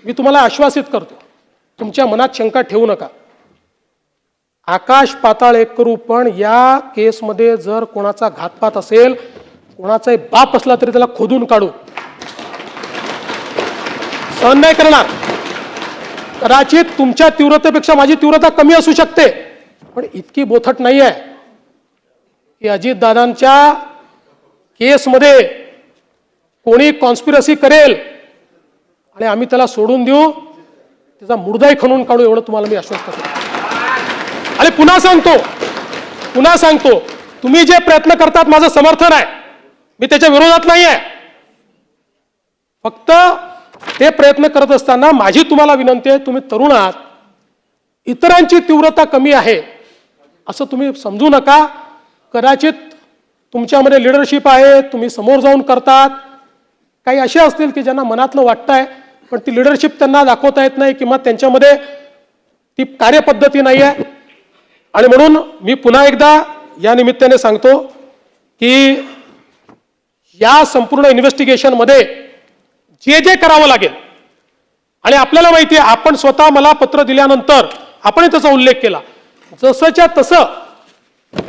मी तुम्हाला आश्वासित करतो, तुमच्या मनात शंका ठेवू नका. आकाश पाताळ एक करू, पण या केसमध्ये जर कोणाचा घातपात असेल, कोणाचाही बाप असला तरी त्याला खोदून काढू. सहन नाही करणार. कदाचित तुमच्या तीव्रतेपेक्षा माझी तीव्रता कमी असू शकते, पण इतकी बोथट नाही आहे की अजितदादांच्या केसमध्ये कोणी कॉन्स्पिरसी करेल आणि आम्ही त्याला सोडून देऊ, त्याचा मुर्दाही खणून काढू, एवढं तुम्हाला मी आश्वस्त करतो. आणि पुन्हा सांगतो, तुम्ही जे प्रयत्न करतात माझं समर्थन आहे, मी त्याच्या विरोधात नाही आहे. फक्त ते प्रयत्न करत असताना माझी तुम्हाला विनंती आहे, तुम्ही तरुण आहात, इतरांची तीव्रता कमी आहे असं तुम्ही समजू नका. कदाचित तुमच्यामध्ये लिडरशिप आहे, तुम्ही समोर जाऊन करतात. काही असे असतील की ज्यांना मनातलं वाटतंय, पण ती लिडरशिप त्यांना दाखवता येत नाही किंवा त्यांच्यामध्ये ती कार्यपद्धती नाही आहे. आणि म्हणून मी पुन्हा एकदा या निमित्ताने सांगतो की या संपूर्ण इन्व्हेस्टिगेशनमध्ये जे जे करावं लागेल, आणि आपल्याला माहिती आहे, आपण स्वतः मला पत्र दिल्यानंतर आपण त्याचा उल्लेख केला, जसंच्या तसं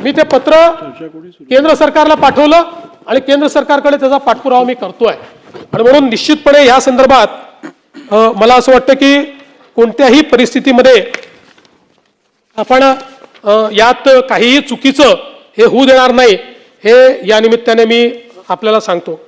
मी ते पत्र केंद्र सरकारला पाठवलं आणि केंद्र सरकारकडे त्याचा पाठपुरावा मी करतोय. आणि म्हणून निश्चितपणे या संदर्भात मला असं वाटतं की कोणत्याही परिस्थितीमध्ये आपण यात काहीही चुकीचं हे होऊ देणार नाही, हे या निमित्ताने मी आपल्याला सांगतो.